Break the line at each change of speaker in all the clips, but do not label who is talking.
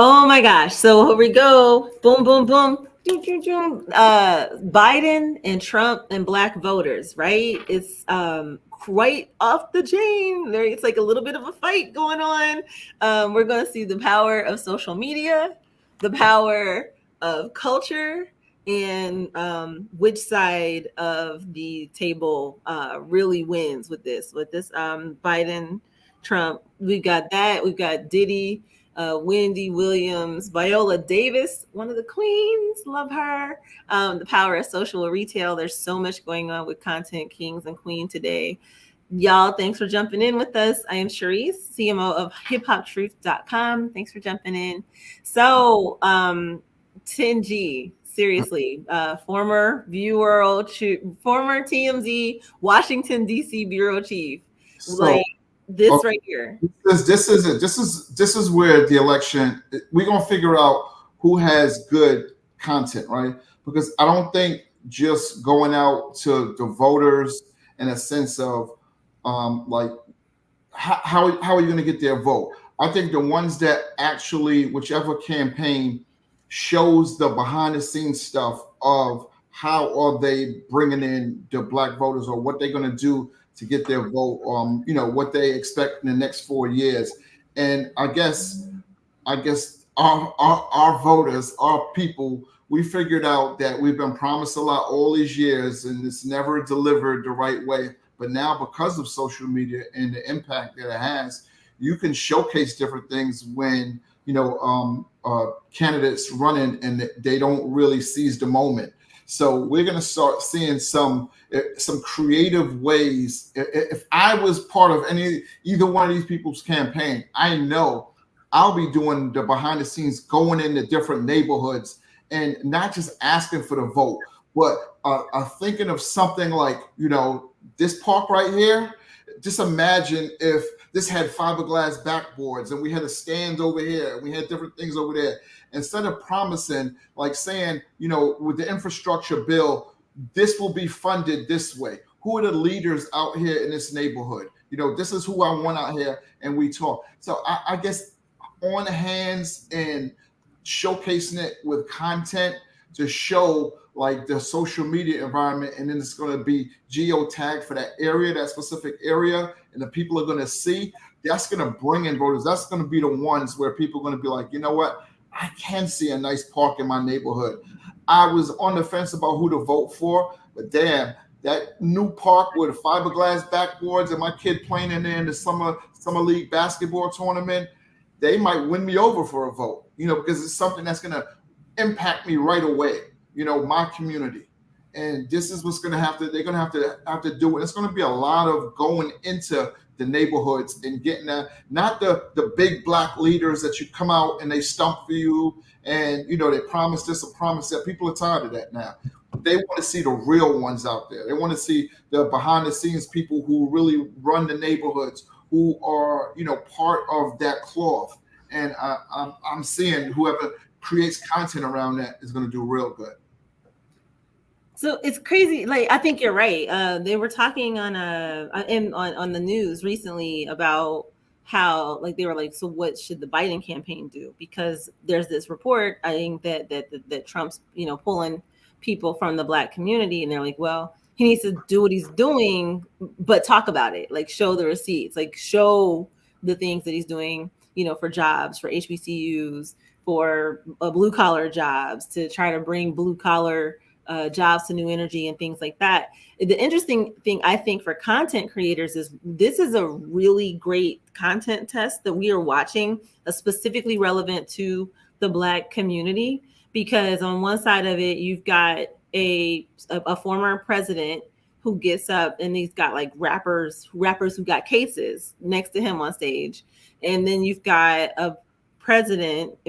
Oh my gosh. So here we go. Boom, boom, boom. Doom, doom, doom. Biden and Trump and black voters, right? It's quite off the chain. There, it's like a little bit of a fight going on. We're going to see the power of social media, the power of culture, and which side of the table really wins with this. With this Biden, Trump, we've got that. We've got Diddy, Wendy Williams, Viola Davis, one of the queens, love her. The power of social retail. There's so much going on with content kings and queen today. Y'all, thanks for jumping in with us. I am Sharice, CMO of hiphoptruth.com. Thanks for jumping in. So, 10G, seriously, former former TMZ Washington, D.C. bureau chief.
So
This
okay,
right here.
this is it. This is where the election we're gonna figure out who has good content, right? Because I don't think just going out to the voters in a sense of like how are you going to get their vote? I think the ones that actually, whichever campaign shows the behind the scenes stuff of how are they bringing in the black voters or what they're going to do to get their vote, what they expect in the next 4 years. And I guess our voters, our people, we figured out that we've been promised a lot all these years and it's never delivered the right way. But now, because of social media and the impact that it has, you can showcase different things when candidates running and they don't really seize the moment. So we're going to start seeing some creative ways. If I was part of either one of these people's campaign, I know I'll be doing the behind the scenes, going into different neighborhoods and not just asking for the vote, but thinking of something like, this park right here. Just imagine if this had fiberglass backboards and we had a stand over here and we had different things over there. Instead of promising, like saying, with the infrastructure bill, this will be funded this way. Who are the leaders out here in this neighborhood? This is who I want out here, and we talk. So I guess on hands and showcasing it with content to show like the social media environment, and then it's going to be geotagged for that area, that specific area, and the people are going to see. That's going to bring in voters. That's going to be the ones where people are going to be like, you know what? I can see a nice park in my neighborhood. I was on the fence about who to vote for, but damn, that new park with fiberglass backboards and my kid playing in there in the summer league basketball tournament, they might win me over for a vote, because it's something that's going to impact me right away, my community. And this is what's going to they're going to have to do it. It's going to be a lot of going into the neighborhoods and getting that, not the big black leaders that you come out and they stump for you and, they promise this or promise that. People are tired of that now. They want to see the real ones out there. They want to see the behind the scenes people who really run the neighborhoods, who are, part of that cloth. And I'm seeing whoever creates content around that is going to do real good.
So it's crazy. Like, I think you're right. They were talking on on the news recently about how, like, they were like, so what should the Biden campaign do? Because there's this report, I think that Trump's, pulling people from the black community, and they're like, well, he needs to do what he's doing, but talk about it, like show the receipts, like show the things that he's doing, for jobs, for HBCUs, for blue collar jobs, to try to bring blue collar jobs to New Energy and things like that. The interesting thing, I think, for content creators is this is a really great content test that we are watching, specifically relevant to the black community, because on one side of it, you've got a former president who gets up and he's got like rappers who got cases next to him on stage. And then you've got a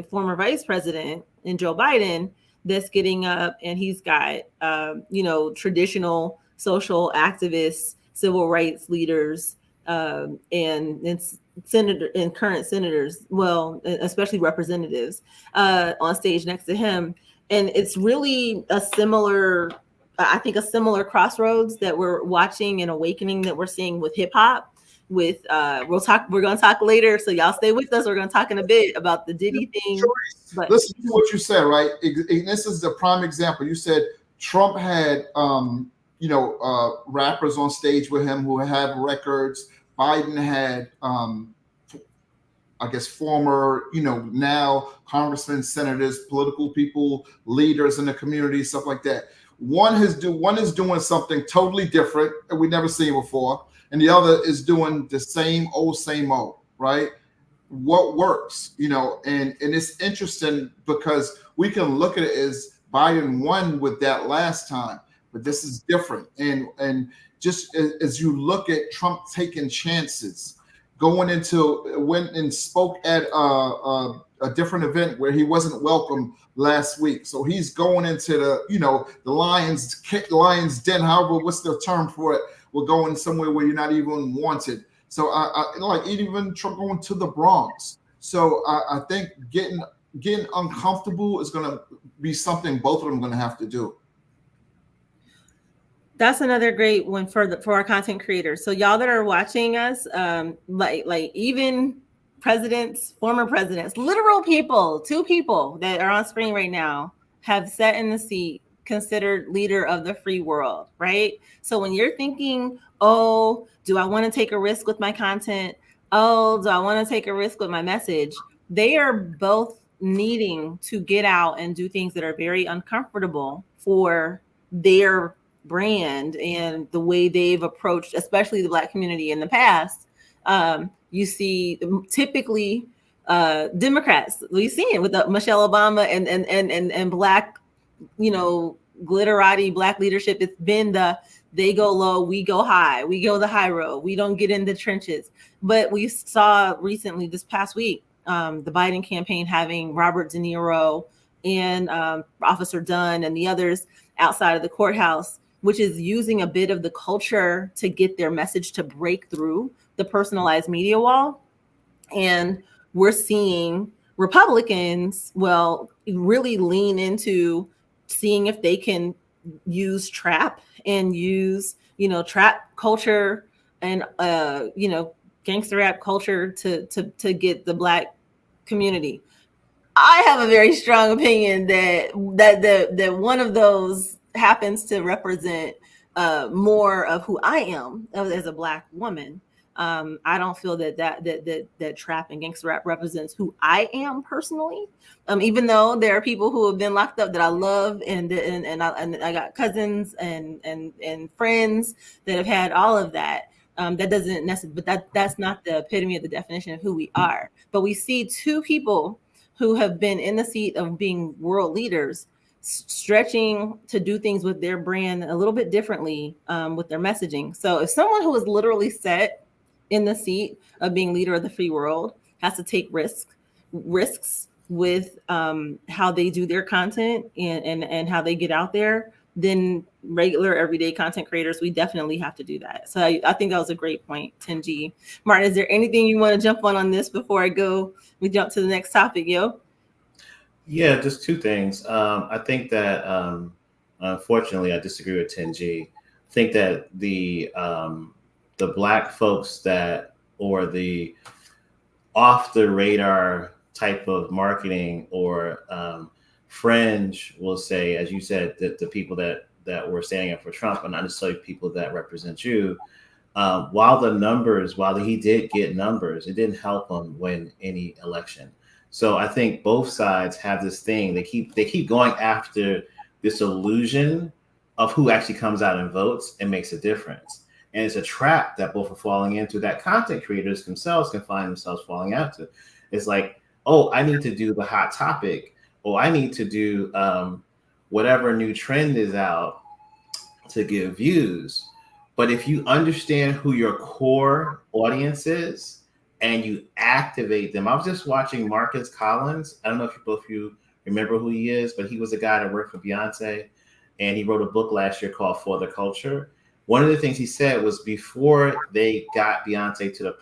former vice president in Joe Biden that's getting up and he's got, traditional social activists, civil rights leaders, and senator and current senators, well, especially representatives, on stage next to him. And it's really a similar crossroads that we're watching and awakening that we're seeing with hip hop. with we're gonna talk later, so y'all stay with us. We're gonna talk in a bit about the Diddy thing. But
listen to what you said, right? This is the prime example. You said Trump had rappers on stage with him who have records. Biden had I guess former, now congressmen, senators, political people, leaders in the community, stuff like that. One is doing something totally different that we never seen before, and the other is doing the same old, right? What works, and it's interesting because we can look at it as Biden won with that last time, but this is different. And just as you look at Trump taking chances, went and spoke at a different event where he wasn't welcome last week. So he's going into the Lions Den, however, what's the term for it? We're going somewhere where you're not even wanted. So I like even Trump going to the Bronx. So I think getting uncomfortable is going to be something both of them are going to have to do.
That's another great one for our content creators. So y'all that are watching us, like even presidents, former presidents, literal people, 2 people that are on screen right now have sat in the seat considered leader of the free world, right? So when you're thinking, oh, do I want to take a risk with my content? Oh, do I want to take a risk with my message? They are both needing to get out and do things that are very uncomfortable for their brand and the way they've approached, especially the Black community in the past. You see typically Democrats, we've seen it with Michelle Obama and Black, glitterati Black leadership. It's been they go low, we go high, we go the high road, we don't get in the trenches. But we saw recently this past week, the Biden campaign having Robert De Niro and Officer Dunn and the others outside of the courthouse, which is using a bit of the culture to get their message to break through the personalized media wall. And we're seeing Republicans, really lean into seeing if they can use trap and use, trap culture and, gangster rap culture to get the Black community. I have a very strong opinion that one of those happens to represent more of who I am as a Black woman. I don't feel that trap and gangster rap represents who I am personally. Even though there are people who have been locked up that I love, and I got cousins and friends that have had all of that. That doesn't necessarily, but that's not the epitome of the definition of who we are. But we see 2 people who have been in the seat of being world leaders, stretching to do things with their brand a little bit differently with their messaging. So if someone who is literally set in the seat of being leader of the free world has to take risks with how they do their content and how they get out there, then regular everyday content creators, we definitely have to do that. So I think that was a great point, 10G. Martin, is there anything you want to jump on this before we jump to the next topic, yo?
Yeah, just 2 things. I think that unfortunately I disagree with 10G. I think that the Black folks or the off the radar type of marketing or fringe will say, as you said, that the people that were standing up for Trump are not necessarily people that represent you. While he did get numbers, it didn't help him win any election. So I think both sides have this thing. They keep going after this illusion of who actually comes out and votes and makes a difference. And it's a trap that both are falling into, that content creators themselves can find themselves falling into. It's like, oh, I need to do the hot topic, or I need to do whatever new trend is out to get views. But if you understand who your core audience is and you activate them. I was just watching Marcus Collins. I don't know if both of you remember who he is, but he was a guy that worked for Beyonce, and he wrote a book last year called For the Culture. One of the things he said was before they got Beyonce to the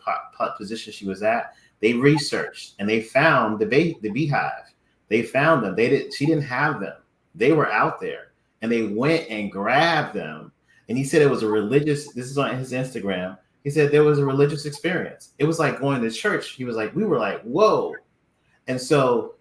position she was at, they researched and they found the Beehive. They found them. She didn't have them. They were out there, and they went and grabbed them. And he said it was a religious. This is on his Instagram. He said there was a religious experience. It was like going to church. He was like, we were like, whoa. And so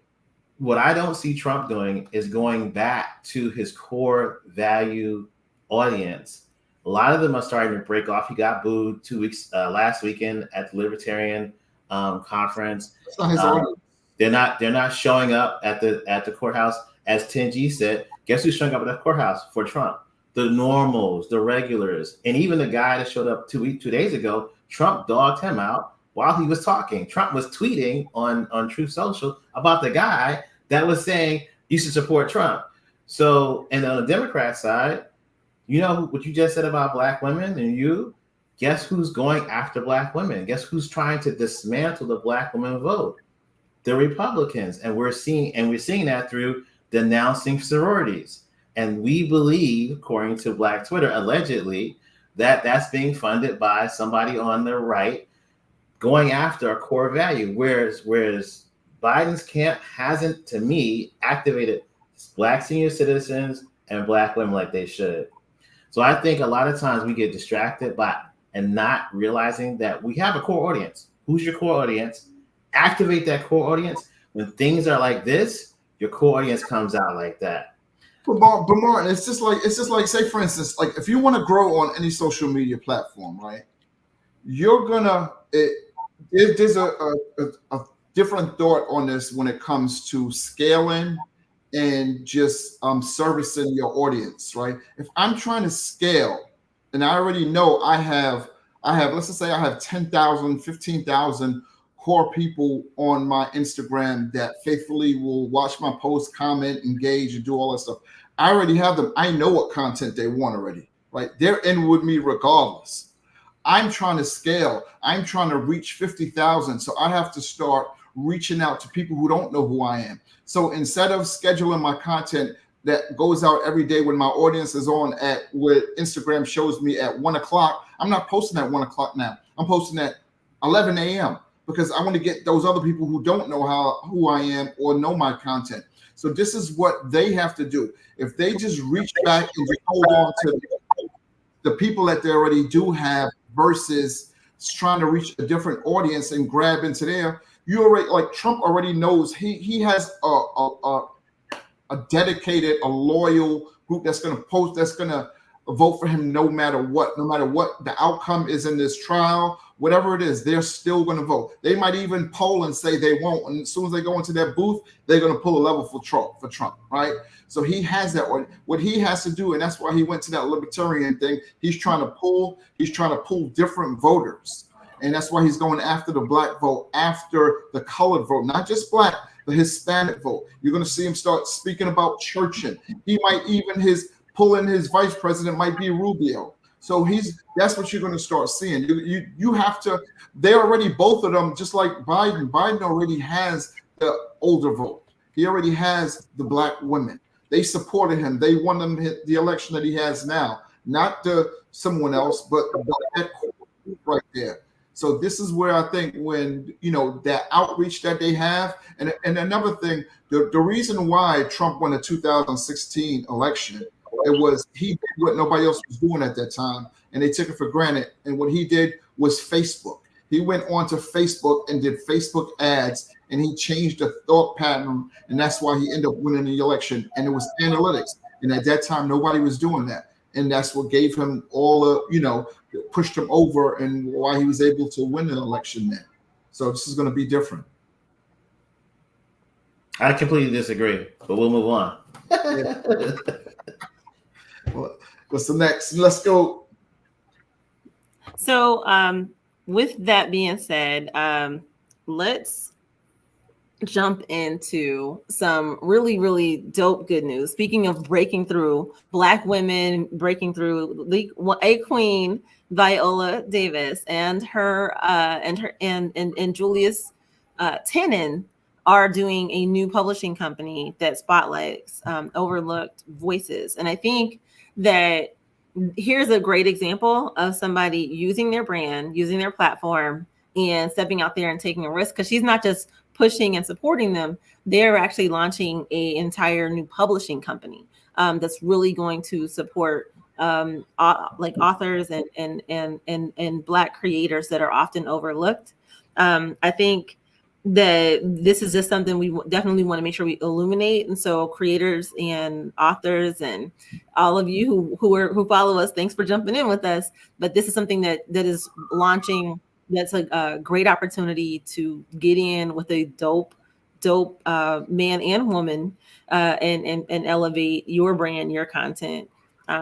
what I don't see Trump doing is going back to his core value audience. A lot of them are starting to break off. He got booed 2 weeks last weekend at the Libertarian conference.
That's not his audience.
They're not showing up at the courthouse. As 10G said, guess who's showing up at the courthouse for Trump? The normals, the regulars, and even the guy that showed up 2 days ago. Trump dogged him out while he was talking. Trump was tweeting on Truth Social about the guy that was saying you should support Trump. So, and on the Democrat side, you know what you just said about black women, and guess who's going after black women? Guess who's trying to dismantle the black women vote? The Republicans. And we're seeing that through denouncing sororities. And we believe, according to Black Twitter, allegedly, that that's being funded by somebody on the right going after a core value, whereas Biden's camp hasn't, to me, activated black senior citizens and black women like they should. So I think a lot of times we get distracted and not realizing that we have a core audience. Who's your core audience? Activate that core audience. When things are like this, your core audience comes out like that.
But Martin, it's just like, say for instance, like if you want to grow on any social media platform, right? You're gonna there's a different thought on this when it comes to scaling and just servicing your audience, right? If I'm trying to scale and I already know I have let's just say I have 10,000, 15,000 core people on my Instagram that faithfully will watch my posts, comment, engage, and do all that stuff. I already have them. I know what content they want already, right? They're in with me regardless. I'm trying to scale. I'm trying to reach 50,000. So I have to start reaching out to people who don't know who I am. So instead of scheduling my content that goes out every day when my audience is on at what Instagram shows me at 1 o'clock, I'm not posting at 1 o'clock now. I'm posting at 11 a.m. because I want to get those other people who don't know who I am or know my content. So this is what they have to do. If they just reach back and just hold on to the people that they already do have versus trying to reach a different audience and grab into there, you already, like Trump already knows he has a dedicated, a loyal group that's going to post, that's going to vote for him no matter what the outcome is in this trial, whatever it is, they're still going to vote. They might even poll and say they won't. And as soon as they go into their booth, they're going to pull a level for Trump, right? So he has that. What he has to do, and that's why he went to that libertarian thing. He's trying to pull different voters. And that's why he's going after the black vote, after the colored vote, not just black, the Hispanic vote. You're going to see him start speaking about churching. He might even pulling his vice president might be Rubio. So that's what you're going to start seeing. You have to. They already, both of them, just like Biden. Biden already has the older vote. He already has the black women. They supported him. They won him the election that he has now, not someone else, but that right there. So this is where I think when, that outreach that they have, and another thing, the reason why Trump won the 2016 election, it was he did what nobody else was doing at that time, and they took it for granted. And what he did was Facebook. He went onto Facebook and did Facebook ads, and he changed the thought pattern, and that's why he ended up winning the election. And it was analytics, and at that time nobody was doing that, and that's what gave him all the, pushed him over, and why he was able to win the election then. So this is going to be different.
I completely disagree, but we'll move on.
What's the next? Let's go.
So with that being said, let's jump into some really, really dope good news. Speaking of breaking through, Black women breaking through, a queen, Viola Davis, and her and Julius Tenen are doing a new publishing company that spotlights overlooked voices. And I think that here's a great example of somebody using their brand, using their platform, and stepping out there and taking a risk, because she's not just pushing and supporting them. They're actually launching an entire new publishing company that's really going to support like authors and Black creators that are often overlooked. I think that this is just something we definitely want to make sure we illuminate. And so creators and authors and all of you who follow us, thanks for jumping in with us. But this is something that is launching. That's a great opportunity to get in with a dope man and woman, and elevate your brand, your content.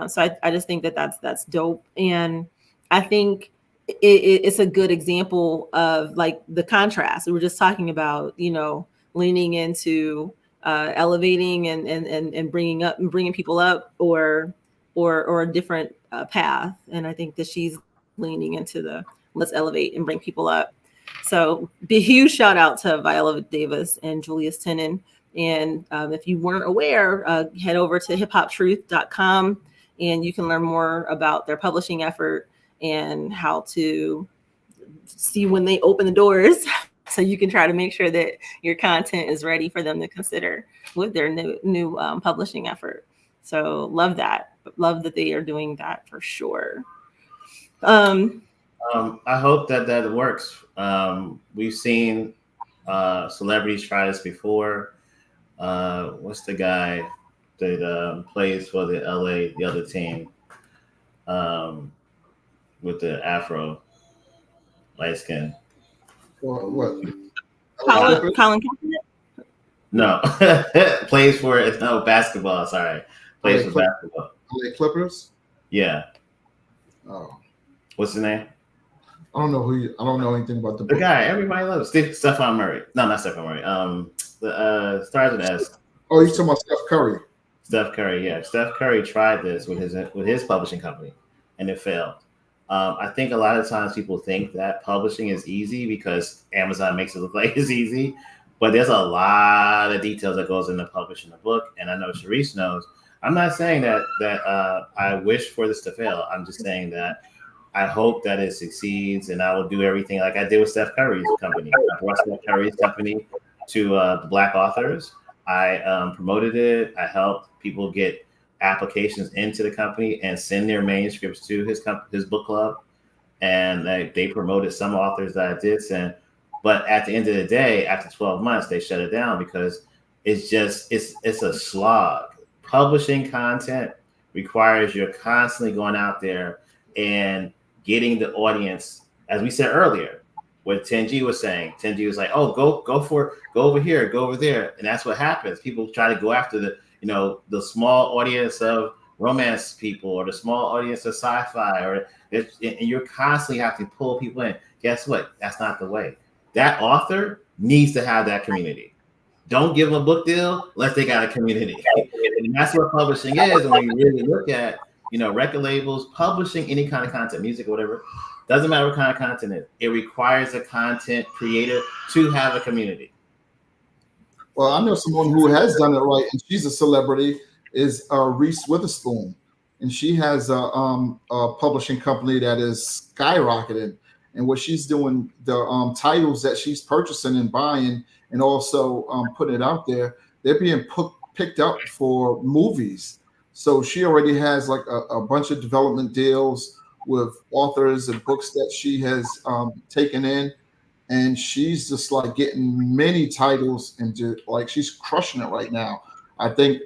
So I just think that that's dope. And I think it's a good example of like the contrast we were just talking about, leaning into elevating and bringing people up, or a different path. And I think that she's leaning into the let's elevate and bring people up. So be a huge shout out to Viola Davis and Julius Tenen. And if you weren't aware, head over to hiphoptruth.com and you can learn more about their publishing effort and how to see when they open the doors so you can try to make sure that your content is ready for them to consider with their new publishing effort. So love that they are doing that for sure.
I hope that works. We've seen celebrities try this before. What's the guy that plays for the other team, with the afro, light skin?
What?
Colin Kaepernick?
No, plays for basketball. Sorry, plays for basketball.
LA Clippers.
Yeah.
Oh.
What's his name?
I don't know anything about
the guy everybody loves. Stephon Murray. No, not Stephon Murray. The stars with S.
Oh, you're talking about Steph Curry.
Steph Curry, yeah. Steph Curry tried this with his publishing company, and it failed. I think a lot of times people think that publishing is easy because Amazon makes it look like it's easy, but there's a lot of details that goes into publishing a book. And I know Sharice knows. I'm not saying that I wish for this to fail. I'm just saying that I hope that it succeeds, and I will do everything like I did with Steph Curry's company. I brought Steph Curry's company to the Black authors. I promoted it. I helped people get applications into the company and send their manuscripts to his book club. And they promoted some authors that I did send. But at the end of the day, after 12 months, they shut it down because it's a slog. Publishing content requires you're constantly going out there and getting the audience, as we said earlier, what 10G was saying. 10G was like, oh, go over here, go over there. And that's what happens. People try to go after the small audience of romance people or the small audience of sci-fi, and you're constantly have to pull people in. Guess what? That's not the way. That author needs to have that community. Don't give them a book deal unless they got a community. And that's what publishing is. And when you really look at, record labels, publishing any kind of content, music, or whatever, doesn't matter what kind of content it is. It requires a content creator to have a community.
Well, I know someone who has done it right, and she's a celebrity, is Reese Witherspoon. And she has a publishing company that is skyrocketing. And what she's doing, the titles that she's purchasing and buying and also putting it out there, they're being picked up for movies. So she already has like a bunch of development deals with authors and books that she has taken in. And she's just like getting many titles and she's crushing it right now. I think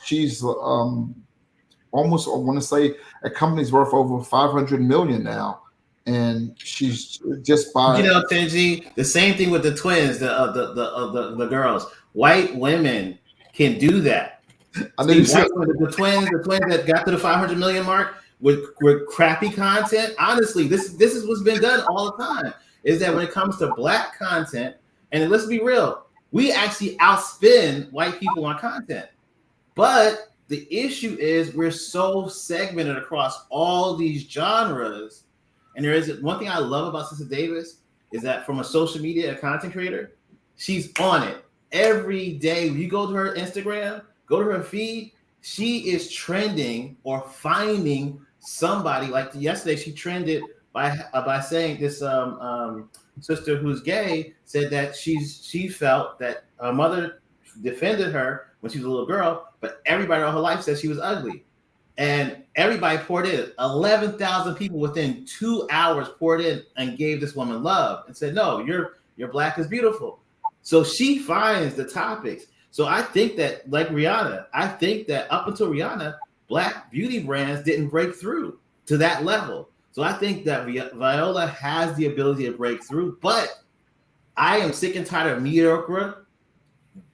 she's almost, I want to say, a company's worth over 500 million now. And she's just by
10G, the same thing with the twins, the girls. White women can do that. I mean, the twins that got to the 500 million mark with crappy content. Honestly, this is what's been done all the time. Is that when it comes to Black content, and let's be real, we actually outspend white people on content. But the issue is we're so segmented across all these genres. And there is one thing I love about Sister Davis is that from a social media content creator, she's on it every day. When you go to her Instagram, go to her feed, she is trending or finding somebody. Like yesterday, she trended by saying this sister who's gay said that she felt that her mother defended her when she was a little girl, but everybody all her life said she was ugly. And everybody poured in. 11,000 people within 2 hours poured in and gave this woman love and said, "No, your black is beautiful." So she finds the topics. So I think that, like Rihanna, I think that up until Rihanna, black beauty brands didn't break through to that level. So I think that Viola has the ability to break through, but I am sick and tired of mediocre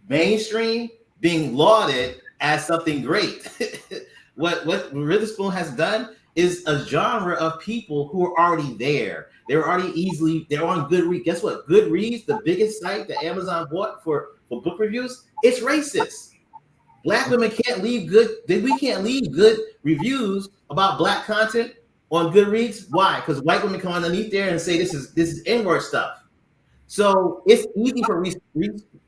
mainstream being lauded as something great. What Witherspoon has done is a genre of people who are already there. They're already they're on Goodreads. Guess what? Goodreads, the biggest site that Amazon bought for book reviews, it's racist. Black women can't leave we can't leave good reviews about black content on Goodreads. Why? Because white women come underneath there and say this is N-word stuff. So it's easy for Reese,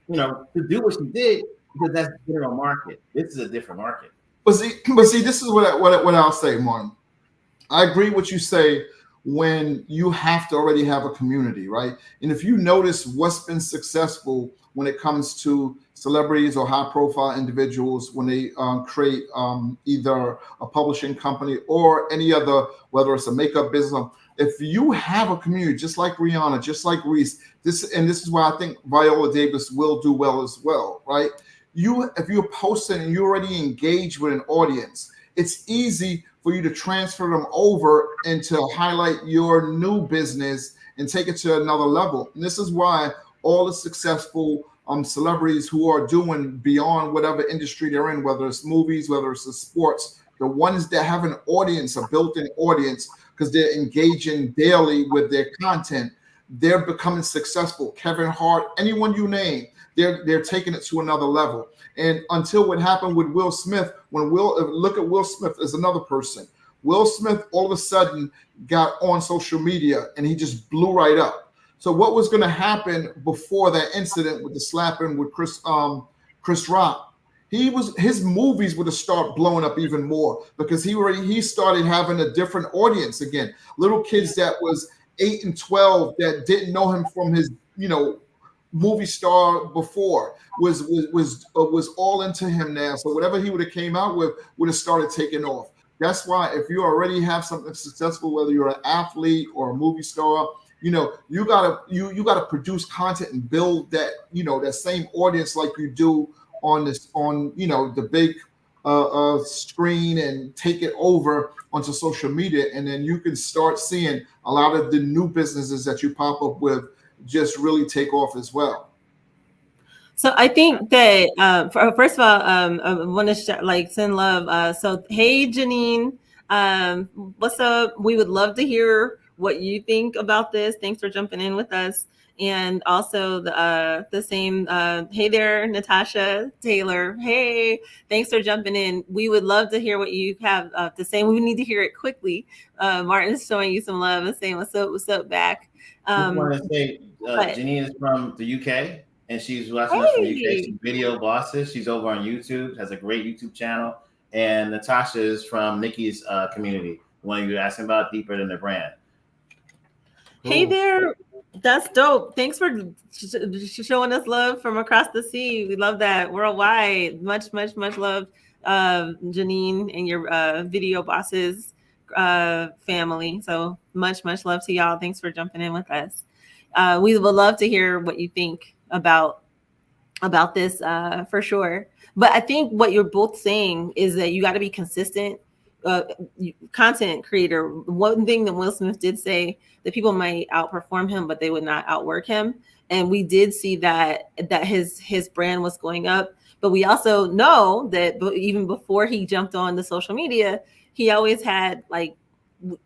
to do what she did because that's the general market. This is a different market.
But see, this is what I'll say, Martin. I agree what you say when you have to already have a community, right? And if you notice what's been successful when it comes to celebrities or high-profile individuals when they create either a publishing company or any other, whether it's a makeup business, if you have a community, just like Rihanna, just like Reese, this is why I think Viola Davis will do well as well, right? If you're posting and you already engage with an audience, it's easy for you to transfer them over and to highlight your new business and take it to another level. And this is why all the successful celebrities who are doing beyond whatever industry they're in, whether it's movies, whether it's the sports, the ones that have an audience, a built-in audience, because they're engaging daily with their content, they're becoming successful. Kevin Hart, anyone you name, they're taking it to another level. And until what happened with Will Smith, look at Will Smith as another person. Will Smith all of a sudden got on social media and he just blew right up. So what was going to happen before that incident with the slapping with Chris Rock? His movies would have started blowing up even more because he started having a different audience again. Little kids that was 8 and 12 that didn't know him from his movie star before was all into him now. So whatever he would have came out with would have started taking off. That's why if you already have something successful, whether you're an athlete or a movie star, you gotta produce content and build that that same audience like you do on the big screen and take it over onto social media, and then you can start seeing a lot of the new businesses that you pop up with just really take off as well.
So I think that first of all, I want to send love. So hey, Janine, what's up? We would love to hear what you think about this. Thanks for jumping in with us. And also the same. Hey there, Natasha Taylor. Hey, thanks for jumping in. We would love to hear what you have to say. We need to hear it quickly. Martin's showing you some love and saying what's up back.
I want to say Janine is from the UK and she's watching us from the UK. She's Video Bosses. She's over on YouTube, has a great YouTube channel. And Natasha is from Nikki's community, the one you were asking about, Deeper Than the Brand.
Hey there. That's dope. Thanks for showing us love from across the sea. We love that worldwide. Much, much, much love, Janine and your Video Bosses family. So much love to y'all. Thanks for jumping in with us. We would love to hear what you think about this for sure. But I think what you're both saying is that you got to be consistent content creator. One thing that Will Smith did say, that people might outperform him, but they would not outwork him. And we did see that his brand was going up. But we also know that even before he jumped on the social media, he always had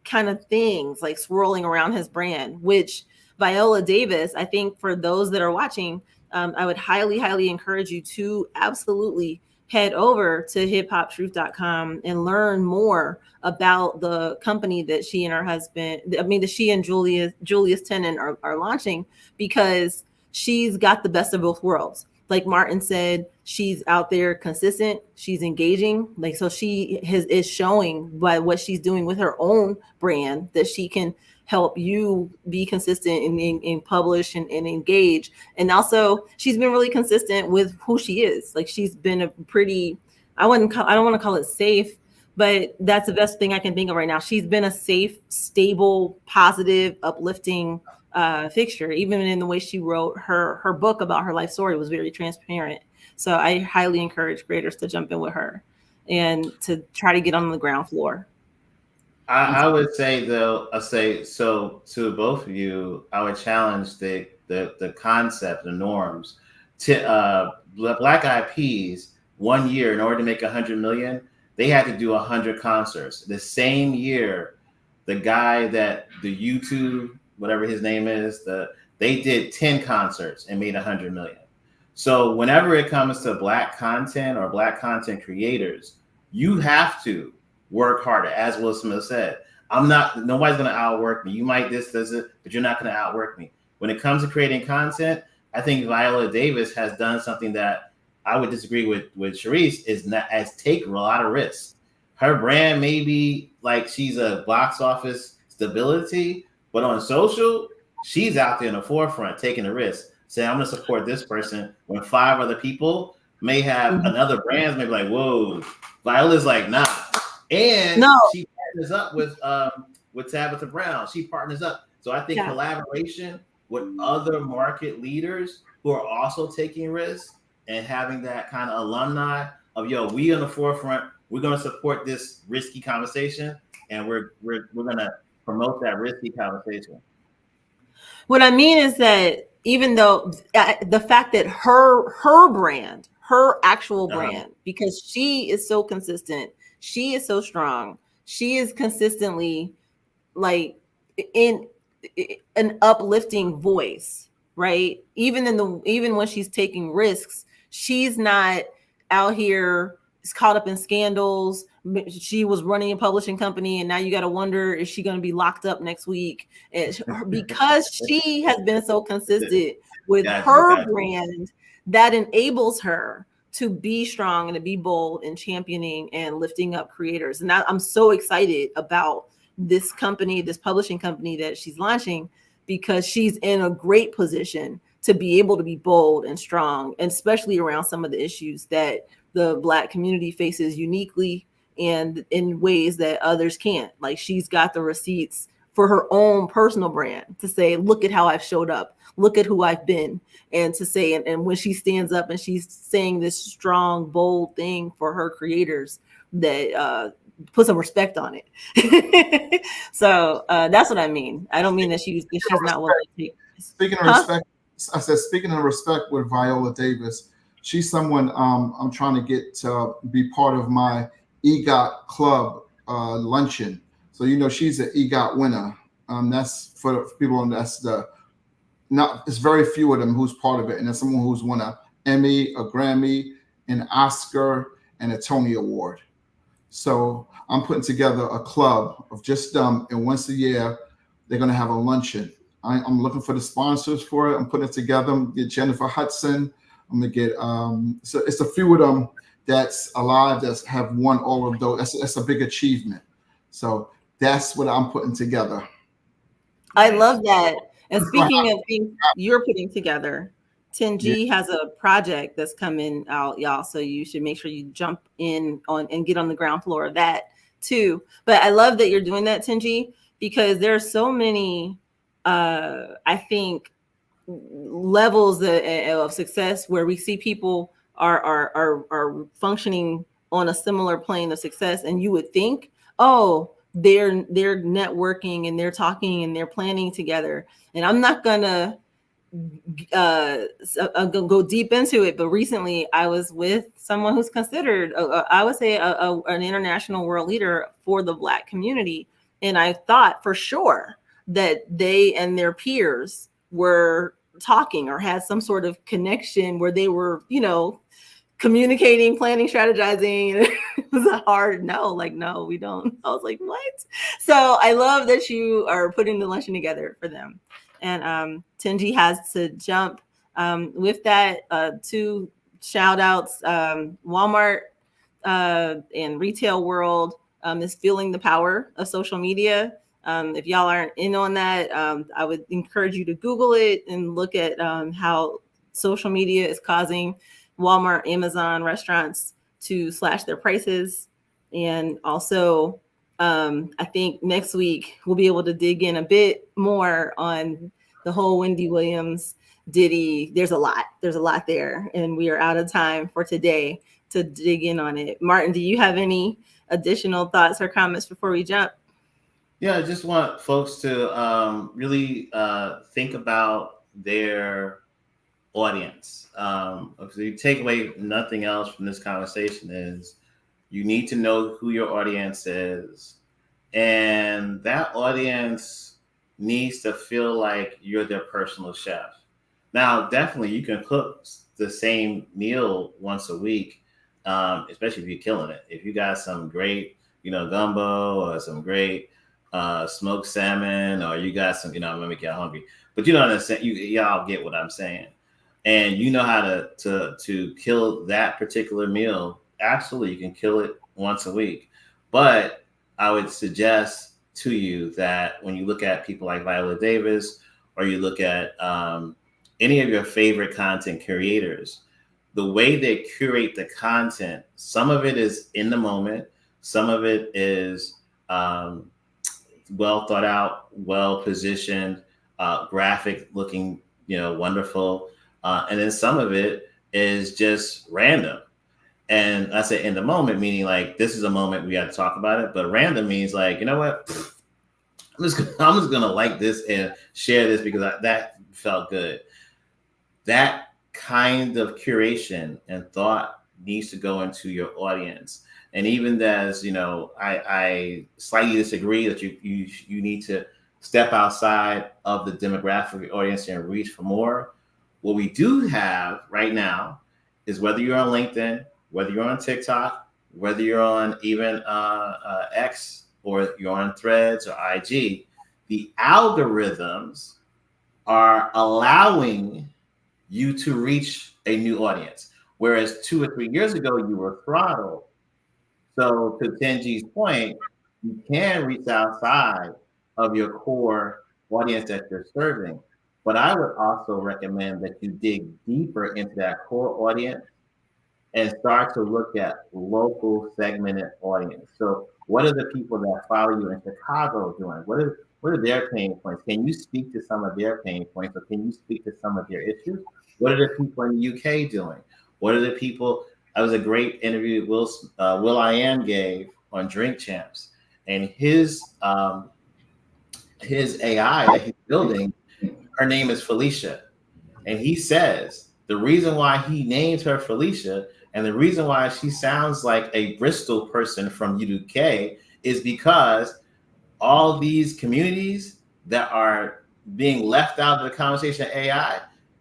kind of things like swirling around his brand, which Viola Davis, I think for those that are watching, I would highly, highly encourage you to absolutely head over to hiphoptruth.com and learn more about the company that she and her husband, that she and Julius Tennant are launching, because she's got the best of both worlds. Like Martin said, she's out there consistent, she's engaging, so she is showing by what she's doing with her own brand that she can help you be consistent and publish and engage. And also she's been really consistent with who she is. She's been a pretty, I don't want to call it safe, but that's the best thing I can think of right now. She's been a safe, stable, positive, uplifting fixture. Even in the way she wrote her book about her life story was very transparent. So I highly encourage creators to jump in with her and to try to get on the ground floor.
I would say though, I say so to both of you. I would challenge the concept, the norms. To Black Eyed Peas, 1 year in order to make 100 million, they had to do 100 concerts. The same year, the guy that the YouTube, whatever his name is, they did 10 concerts and made 100 million. So whenever it comes to Black content or Black content creators, you have to work harder. As Will Smith said, nobody's going to outwork me. You might this, it, but you're not going to outwork me. When it comes to creating content, I think Viola Davis has done something that I would disagree with Sharice, is not as take a lot of risks. Her brand may be like she's a box office stability, but on social, she's out there in the forefront taking a risk. Saying, I'm going to support this person when 5 other people may have another brands, maybe like, whoa, Viola's like, nah. And she partners up with Tabitha Brown. She partners up. So I think collaboration with other market leaders who are also taking risks and having that kind of alumni of, yo, we on the forefront, we're going to support this risky conversation, and we're going to promote that risky conversation.
What I mean is that even though the fact that her brand, her actual brand, because she is so consistent, she is so strong, she is consistently like in an uplifting voice, right? Even when she's taking risks, she's not out here caught up in scandals. She was running a publishing company, and now you got to wonder, is she going to be locked up next week? And because she has been so consistent with her brand, that enables her to be strong and to be bold and championing and lifting up creators. And I'm so excited about this company, this publishing company that she's launching, because she's in a great position to be able to be bold and strong, and especially around some of the issues that the Black community faces uniquely and in ways that others can't. Like, she's got the receipts for her own personal brand to say, look at how I've showed up, look at who I've been, and to say, and when she stands up and she's saying this strong, bold thing for her creators, that put some respect on it. So that's what I mean. I don't mean that she's not willing to take.
Speaking of respect, I said, speaking of respect with Viola Davis, she's someone I'm trying to get to be part of my EGOT club luncheon. So, she's an EGOT winner. That's for people, it's very few of them who's part of it. And there's someone who's won an Emmy, a Grammy, an Oscar, and a Tony Award. So I'm putting together a club of just them, and once a year, they're going to have a luncheon. I'm looking for the sponsors for it. I'm putting it together. I'm gonna get Jennifer Hudson. I'm gonna get so it's a few of them that's alive that have won all of those. That's a big achievement. So that's what I'm putting together.
I love that. And speaking of things you're putting together, 10G has a project that's coming out, y'all. So you should make sure you jump in on and get on the ground floor of that too. But I love that you're doing that, 10G, because there are so many I think levels of success where we see people are functioning on a similar plane of success, and you would think, oh, they're networking and they're talking and they're planning together. And I'm not gonna go deep into it, but recently I was with someone who's considered, I would say, an international world leader for the Black community, and I thought for sure that they and their peers were talking or had some sort of connection where they were, communicating, planning, strategizing. And it was a hard no, like, no, we don't. I was like, what? So I love that you are putting the luncheon together for them. And 10G has to jump with that. 2 shout outs. Walmart and retail world is feeling the power of social media. If y'all aren't in on that, I would encourage you to Google it and look at how social media is causing Walmart, Amazon restaurants to slash their prices. And also, I think next week we'll be able to dig in a bit more on the whole Wendy Williams Diddy. There's a lot. There's a lot there, and we are out of time for today to dig in on it. Martin, do you have any additional thoughts or comments before we jump?
Yeah, I just want folks to really think about their audience. If you take away nothing else from this conversation, is you need to know who your audience is, and that audience needs to feel like you're their personal chef. Now, definitely, you can cook the same meal once a week, especially if you're killing it. If you got some great, gumbo or some great smoked salmon, or you got some, I'm gonna make you hungry, but you know what I'm saying. Y'all get what I'm saying, and you know how to kill that particular meal. Absolutely, you can kill it once a week, but I would suggest to you that when you look at people like Viola Davis, or you look at any of your favorite content creators, the way they curate the content, some of it is in the moment, some of it is well thought out, well positioned, graphic looking, wonderful. And then some of it is just random. And I say in the moment, meaning like this is a moment we have to talk about it, but random means like, you know what? I'm just gonna like this and share this because that felt good. That kind of curation and thought needs to go into your audience. And even as I slightly disagree that you need to step outside of the demographic of your audience and reach for more. What we do have right now is whether you're on LinkedIn, whether you're on TikTok, whether you're on even X, or you're on Threads or IG, the algorithms are allowing you to reach a new audience. Whereas 2 or 3 years ago, you were throttled. So to Tenji's point, you can reach outside of your core audience that you're serving. But I would also recommend that you dig deeper into that core audience and start to look at local segmented audience. So what are the people that follow you in Chicago doing? What are their pain points? Can you speak to some of their pain points, or can you speak to some of their issues? What are the people in the UK doing? What are the people? That was a great interview Will I Am gave on Drink Champs, and his AI that he's building, her name is Felicia, and he says the reason why he named her Felicia and the reason why she sounds like a Bristol person from UK is because all these communities that are being left out of the conversation of AI,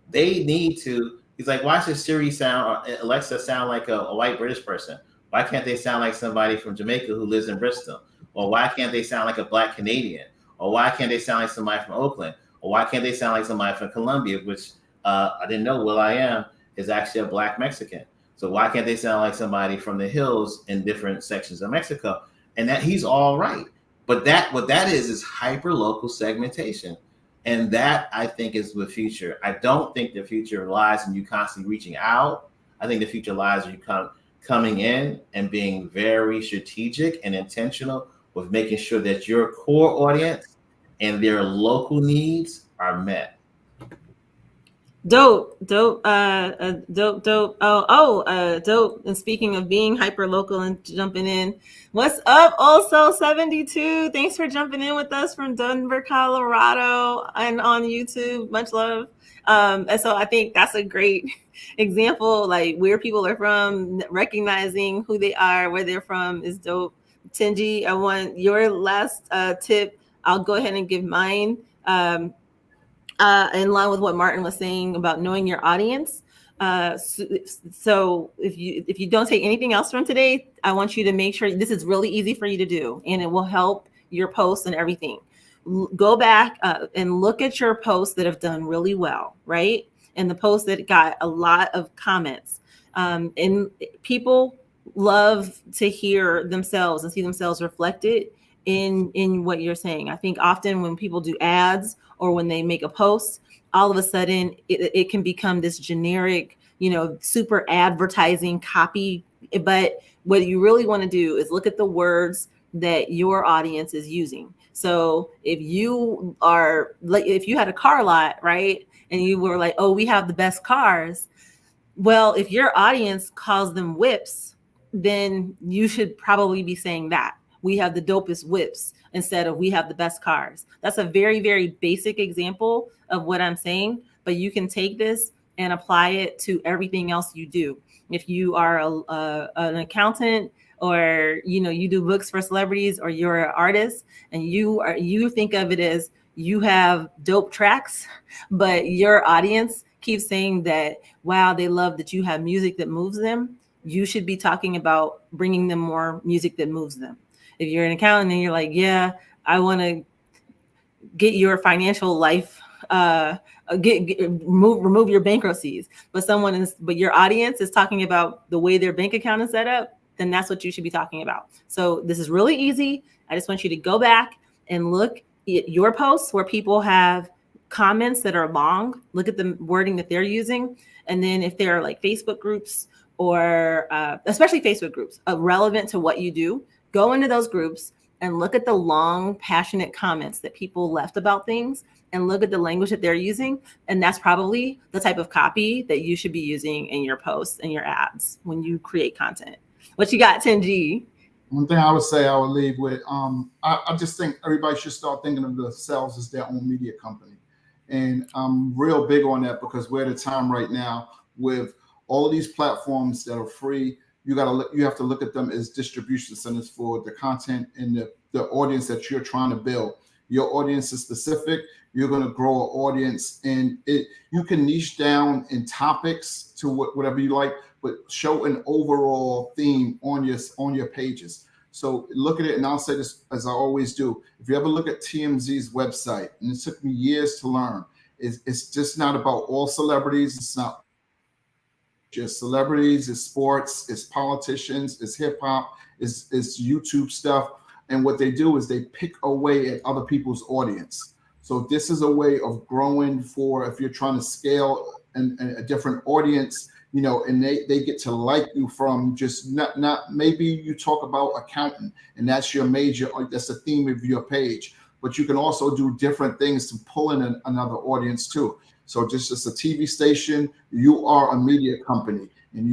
they need to. He's like, why should Siri sound or Alexa sound like a white British person? Why can't they sound like somebody from Jamaica who lives in Bristol? Or why can't they sound like a Black Canadian? Or why can't they sound like somebody from Oakland? Or why can't they sound like somebody from Colombia, which I didn't know Will I Am is actually a Black Mexican. So why can't they sound like somebody from the hills in different sections of Mexico? And that he's all right. But what that is hyper local segmentation. And that I think is the future. I don't think the future lies in you constantly reaching out. I think the future lies in you coming in and being very strategic and intentional with making sure that your core audience and their local needs are met.
Dope. Dope. Dope. And speaking of being hyper local and jumping in, what's up? Also 72. Thanks for jumping in with us from Denver, Colorado, and on YouTube. Much love. And so I think that's a great example, like where people are from, recognizing who they are, where they're from is dope. Tenji, I want your last tip. I'll go ahead and give mine. In line with what Martin was saying about knowing your audience. So if you don't take anything else from today, I want you to make sure this is really easy for you to do, and it will help your posts and everything. Go back and look at your posts that have done really well, right? And the posts that got a lot of comments. And people love to hear themselves and see themselves reflected in what you're saying. I think often when people do ads or when they make a post, all of a sudden it can become this generic super advertising copy. But what you really want to do is look at the words that your audience is using. So if you had a car lot, right? And you were like, oh, we have the best cars. Well, if your audience calls them whips, then you should probably be saying that we have the dopest whips instead of we have the best cars. That's a very, very basic example of what I'm saying, but you can take this and apply it to everything else you do. If you are an accountant, or you do books for celebrities, or you're an artist and you think of it as you have dope tracks, but your audience keeps saying that, wow, they love that you have music that moves them, you should be talking about bringing them more music that moves them. If you're an accountant and you're like, yeah, I want to get your financial life, remove your bankruptcies, but your audience is talking about the way their bank account is set up, then that's what you should be talking about. So this is really easy. I just want you to go back and look at your posts where people have comments that are long. Look at the wording that they're using. And then if there are like Facebook groups, or especially Facebook groups, relevant to what you do, go into those groups and look at the long, passionate comments that people left about things, and look at the language that they're using. And that's probably the type of copy that you should be using in your posts and your ads when you create content. What you got, 10G?
One thing I would say, I would leave with, I just think everybody should start thinking of themselves as their own media company. And I'm real big on that, because we're at a time right now with all of these platforms that are free. You have to look at them as distribution centers for the content and the audience that you're trying to build. Your audience is specific. You're going to grow an audience, and you can niche down in topics to whatever you like, but show an overall theme on your pages. So look at it, and I'll say this as I always do. If you ever look at TMZ's website, and it took me years to learn, it's just not about all celebrities. It's not just celebrities, it's sports, it's politicians, it's hip hop, it's YouTube stuff. And what they do is they pick away at other people's audience. So this is a way of growing for, if you're trying to scale a different audience, and they get to like you from just not maybe you talk about accounting and that's your major, that's the theme of your page, but you can also do different things to pull in another audience too. So just as a TV station, you are a media company, and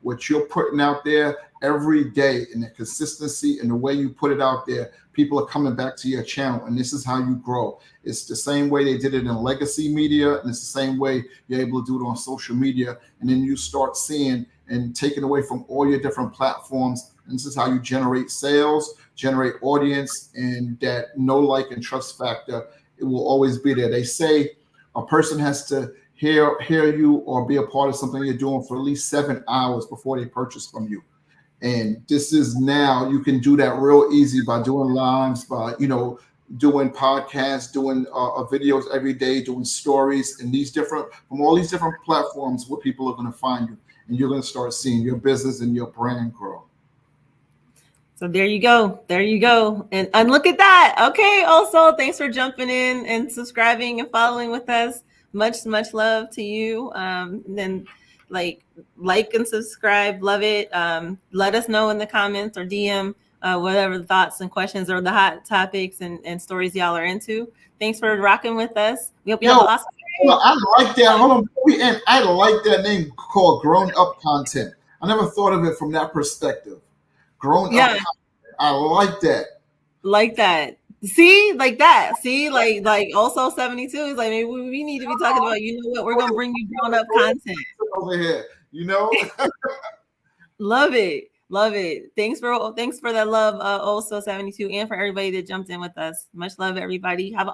what you're putting out there every day, and the consistency and the way you put it out there, people are coming back to your channel, and this is how you grow. It's the same way they did it in legacy media, and it's the same way you're able to do it on social media. And then you start seeing and taking away from all your different platforms. And this is how you generate sales, generate audience, and that know, like, and trust factor, it will always be there. They say a person has to hear you or be a part of something you're doing for at least 7 hours before they purchase from you. And this is now, you can do that real easy by doing lives, by doing podcasts, doing videos every day, doing stories, and from all these different platforms where people are going to find you, and you're going to start seeing your business and your brand grow.
So there you go. And look at that. Okay. Also, thanks for jumping in and subscribing and following with us. Much love to you. And then like and subscribe. Love it. Let us know in the comments or DM whatever the thoughts and questions or the hot topics and stories y'all are into. Thanks for rocking with us. We hope you have an awesome day.
I like that. Hold on. I like that name called Grown Up Content. I never thought of it from that perspective. Grown up content. I like that.
Like that. See, like that. See, like also 72 is like, maybe we need to be talking about, we're gonna bring you grown up content
over here.
Love it. Thanks for that love, also 72, and for everybody that jumped in with us. Much love, everybody. Have a